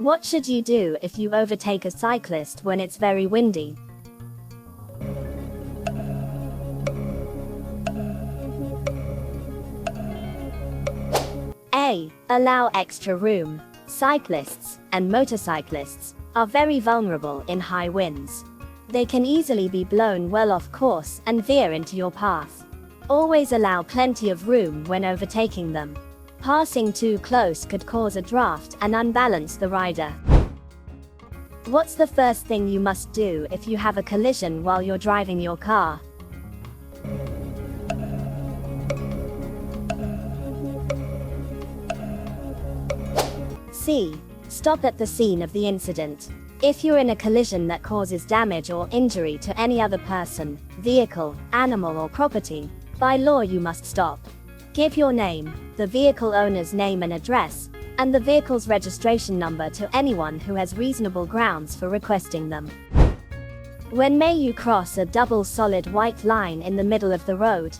What should you do if you overtake a cyclist when it's very windy? A. Allow extra room. Cyclists and motorcyclists are very vulnerable in high winds. They can easily be blown well off course and veer into your path. Always allow plenty of room when overtaking them. Passing too close could cause a draft and unbalance the rider. What's the first thing you must do if you have a collision while you're driving your car? C. Stop at the scene of the incident. If you're in a collision that causes damage or injury to any other person, vehicle, animal or property, by law you must stop. Give your name, the vehicle owner's name and address, and the vehicle's registration number to anyone who has reasonable grounds for requesting them. When may you cross a double solid white line in the middle of the road?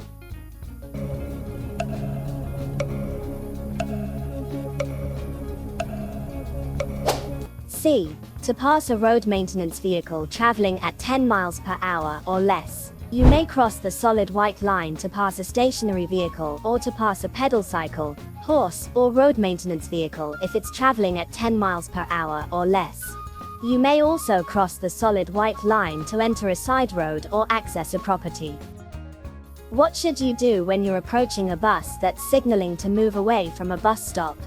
C. To pass a road maintenance vehicle traveling at 10 miles per hour or less. You may cross the solid white line to pass a stationary vehicle or to pass a pedal cycle, horse, or road maintenance vehicle if it's traveling at 10 miles per hour or less. You may also cross the solid white line to enter a side road or access a property. What should you do when you're approaching a bus that's signaling to move away from a bus stop?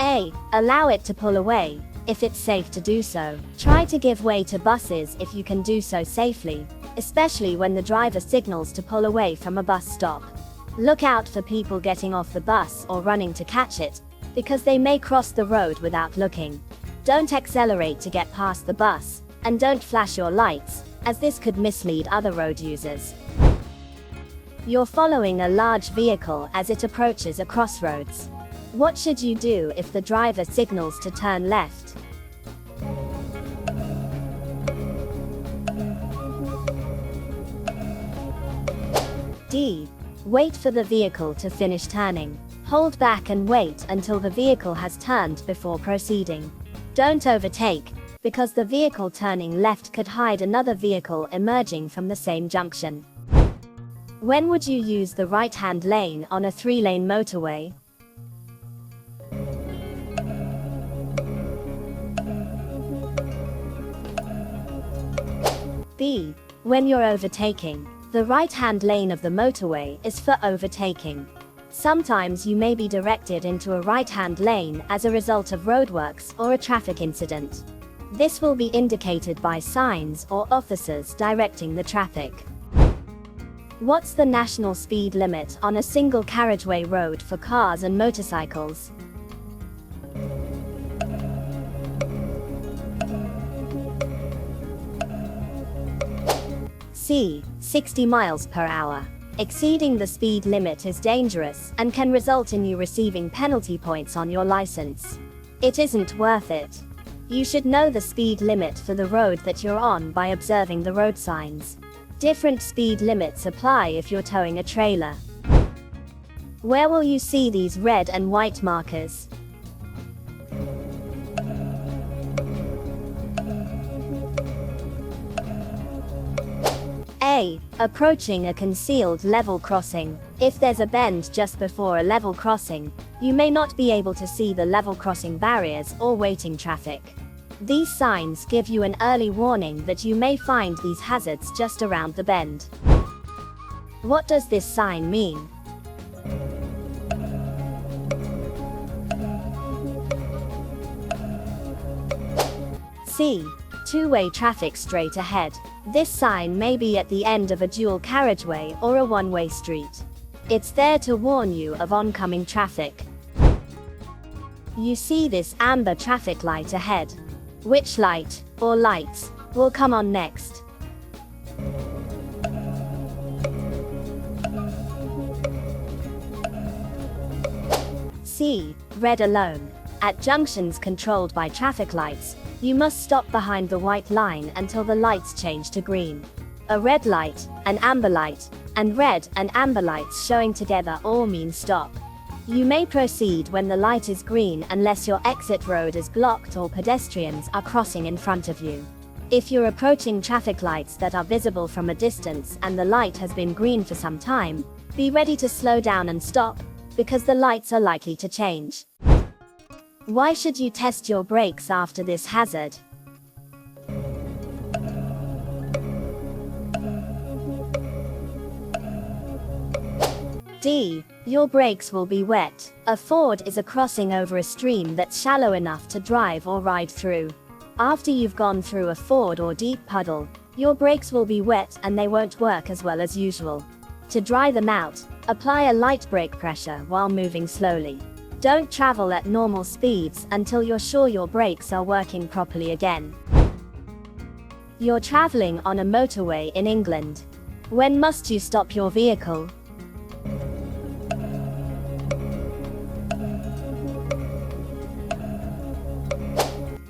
A. Allow it to pull away, if it's safe to do so. Try to give way to buses if you can do so safely, especially when the driver signals to pull away from a bus stop. Look out for people getting off the bus or running to catch it, because they may cross the road without looking. Don't accelerate to get past the bus, and don't flash your lights, as this could mislead other road users. You're following a large vehicle as it approaches a crossroads. What should you do if the driver signals to turn left? D. Wait for the vehicle to finish turning. Hold back and wait until the vehicle has turned before proceeding. Don't overtake, because the vehicle turning left could hide another vehicle emerging from the same junction. When would you use the right-hand lane on a 3-lane motorway? B. When you're overtaking. The right-hand lane of the motorway is for overtaking. Sometimes you may be directed into a right-hand lane as a result of roadworks or a traffic incident. This will be indicated by signs or officers directing the traffic. What's the national speed limit on a single carriageway road for cars and motorcycles? C. 60 miles per hour. Exceeding the speed limit is dangerous and can result in you receiving penalty points on your license. It isn't worth it. You should know the speed limit for the road that you're on by observing the road signs. Different speed limits apply if you're towing a trailer. Where will you see these red and white markers? A. Approaching a concealed level crossing. If there's a bend just before a level crossing, you may not be able to see the level crossing barriers or waiting traffic. These signs give you an early warning that you may find these hazards just around the bend. What does this sign mean? C. Two-way traffic straight ahead. This sign may be at the end of a dual carriageway or a one-way street. It's there to warn you of oncoming traffic. You see this amber traffic light ahead. Which light, or lights, will come on next? C. Red alone. At junctions controlled by traffic lights, you must stop behind the white line until the lights change to green. A red light, an amber light, and red and amber lights showing together all mean stop. You may proceed when the light is green unless your exit road is blocked or pedestrians are crossing in front of you. If you're approaching traffic lights that are visible from a distance and the light has been green for some time, be ready to slow down and stop, because the lights are likely to change. Why should you test your brakes after this hazard? D. Your brakes will be wet. A ford is a crossing over a stream that's shallow enough to drive or ride through. After you've gone through a ford or deep puddle, your brakes will be wet and they won't work as well as usual. To dry them out, apply a light brake pressure while moving slowly. Don't travel at normal speeds until you're sure your brakes are working properly again. You're traveling on a motorway in England. When must you stop your vehicle?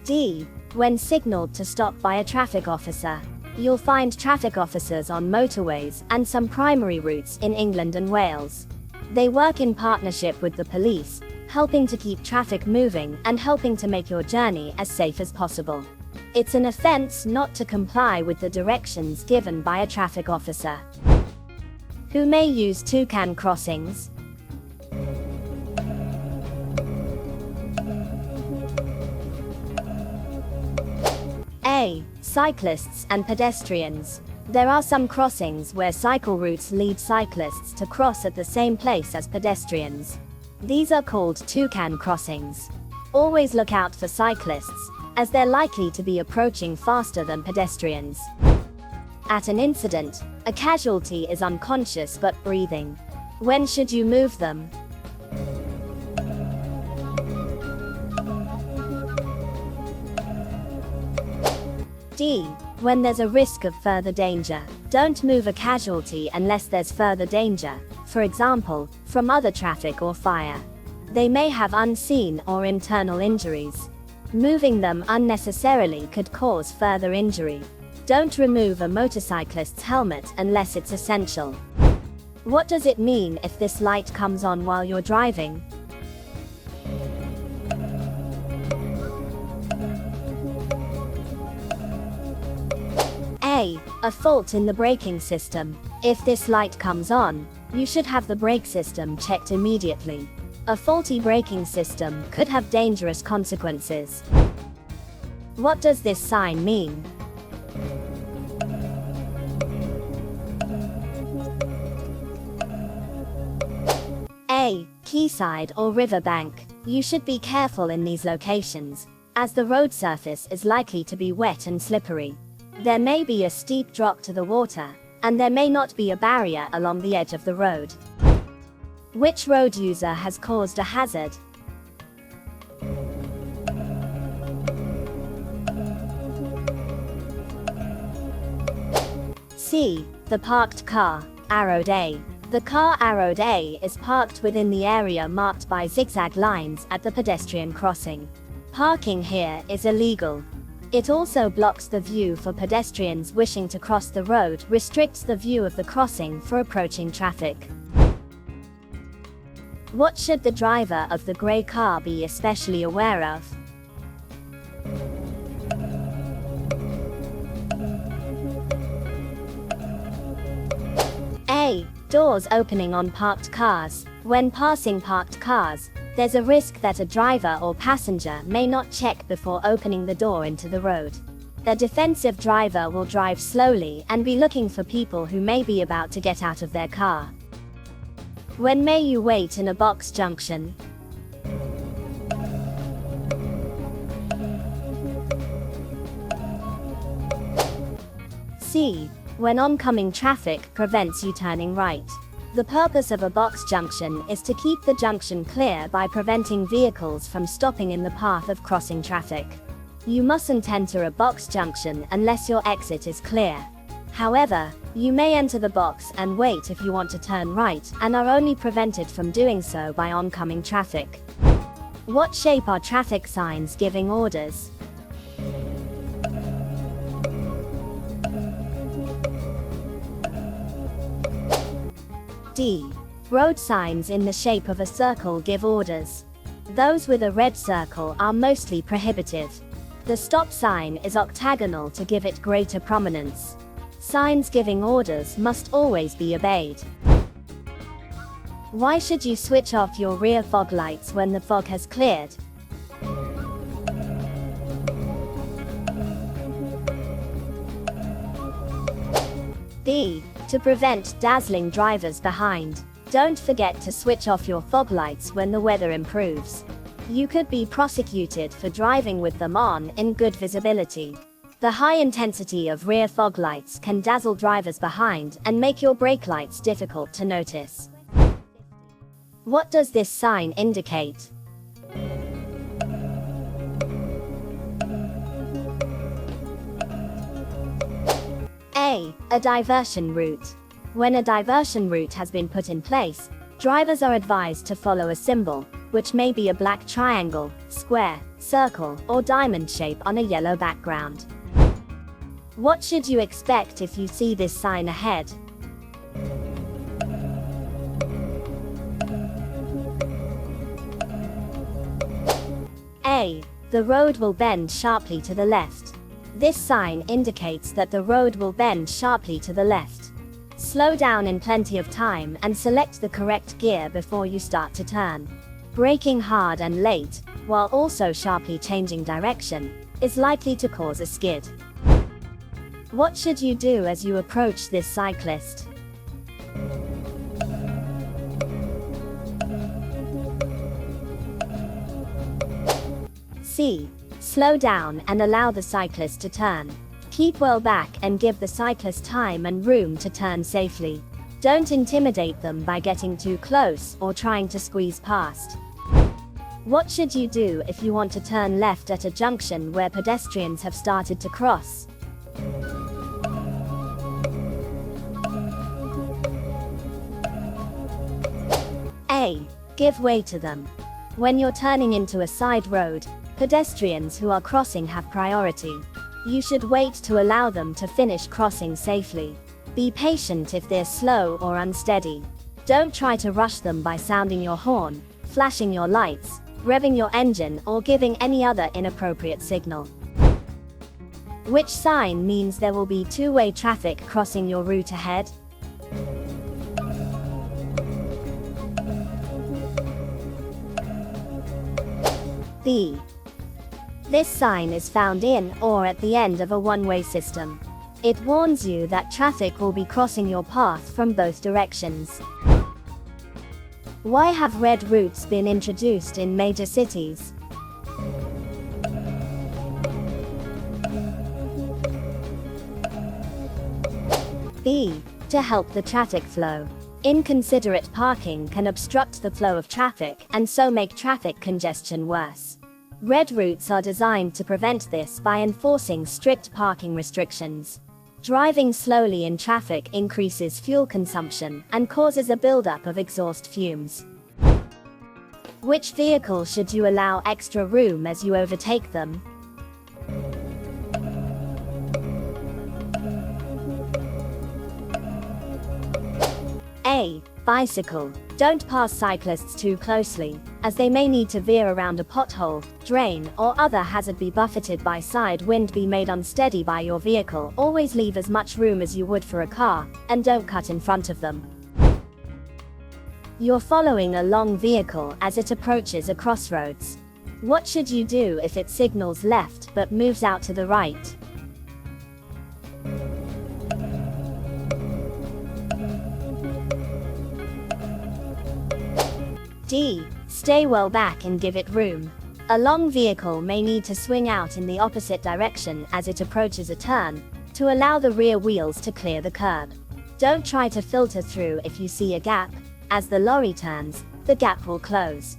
D. When signaled to stop by a traffic officer. You'll find traffic officers on motorways and some primary routes in England and Wales. They work in partnership with the police, helping to keep traffic moving and helping to make your journey as safe as possible. It's an offense not to comply with the directions given by a traffic officer. Who may use toucan crossings? A. Cyclists and pedestrians. There are some crossings where cycle routes lead cyclists to cross at the same place as pedestrians. These are called toucan crossings. Always look out for cyclists, as they're likely to be approaching faster than pedestrians. At an incident, a casualty is unconscious but breathing. When should you move them? D. When there's a risk of further danger. Don't move a casualty unless there's further danger, for example, from other traffic or fire. They may have unseen or internal injuries. Moving them unnecessarily could cause further injury. Don't remove a motorcyclist's helmet unless it's essential. What does it mean if this light comes on while you're driving? A fault in the braking system. If this light comes on, you should have the brake system checked immediately. A faulty braking system could have dangerous consequences. What does this sign mean? A. Quayside or riverbank. You should be careful in these locations, as the road surface is likely to be wet and slippery. There may be a steep drop to the water, and there may not be a barrier along the edge of the road. Which road user has caused a hazard? C. The parked car, arrowed A. The car arrowed A is parked within the area marked by zigzag lines at the pedestrian crossing. Parking here is illegal. It also blocks the view for pedestrians wishing to cross the road, restricts the view of the crossing for approaching traffic. What should the driver of the grey car be especially aware of? A. Doors opening on parked cars. When passing parked cars, there's a risk that a driver or passenger may not check before opening the door into the road. The defensive driver will drive slowly and be looking for people who may be about to get out of their car. When may you wait in a box junction? C. When oncoming traffic prevents you turning right. The purpose of a box junction is to keep the junction clear by preventing vehicles from stopping in the path of crossing traffic. You mustn't enter a box junction unless your exit is clear. However, you may enter the box and wait if you want to turn right, and are only prevented from doing so by oncoming traffic. What shape are traffic signs giving orders? D. Road signs in the shape of a circle give orders. Those with a red circle are mostly prohibitive. The stop sign is octagonal to give it greater prominence. Signs giving orders must always be obeyed. Why should you switch off your rear fog lights when the fog has cleared? B. To prevent dazzling drivers behind. Don't forget to switch off your fog lights when the weather improves. You could be prosecuted for driving with them on in good visibility. The high intensity of rear fog lights can dazzle drivers behind and make your brake lights difficult to notice. What does this sign indicate? A. A diversion route. When a diversion route has been put in place, drivers are advised to follow a symbol, which may be a black triangle, square, circle, or diamond shape on a yellow background. What should you expect if you see this sign ahead? A. The road will bend sharply to the left. This sign indicates that the road will bend sharply to the left. Slow down in plenty of time and select the correct gear before you start to turn. Braking hard and late, while also sharply changing direction, is likely to cause a skid. What should you do as you approach this cyclist? C. Slow down and allow the cyclist to turn. Keep well back and give the cyclist time and room to turn safely. Don't intimidate them by getting too close or trying to squeeze past. What should you do if you want to turn left at a junction where pedestrians have started to cross? A. Give way to them. When you're turning into a side road, pedestrians who are crossing have priority. You should wait to allow them to finish crossing safely. Be patient if they're slow or unsteady. Don't try to rush them by sounding your horn, flashing your lights, revving your engine, or giving any other inappropriate signal. Which sign means there will be two-way traffic crossing your route ahead? B. This sign is found in or at the end of a one-way system. It warns you that traffic will be crossing your path from both directions. Why have red routes been introduced in major cities? B. To help the traffic flow. Inconsiderate parking can obstruct the flow of traffic and so make traffic congestion worse. Red routes are designed to prevent this by enforcing strict parking restrictions. Driving slowly in traffic increases fuel consumption and causes a buildup of exhaust fumes. Which vehicle should you allow extra room as you overtake them? A. Bicycle. Don't pass cyclists too closely, as they may need to veer around a pothole, drain, or other hazard. Be buffeted by side wind. Be made unsteady by your vehicle. Always leave as much room as you would for a car, and don't cut in front of them. You're following a long vehicle as it approaches a crossroads. What should you do if it signals left but moves out to the right? D. Stay well back and give it room. A long vehicle may need to swing out in the opposite direction as it approaches a turn, to allow the rear wheels to clear the curb. Don't try to filter through if you see a gap. As the lorry turns, the gap will close.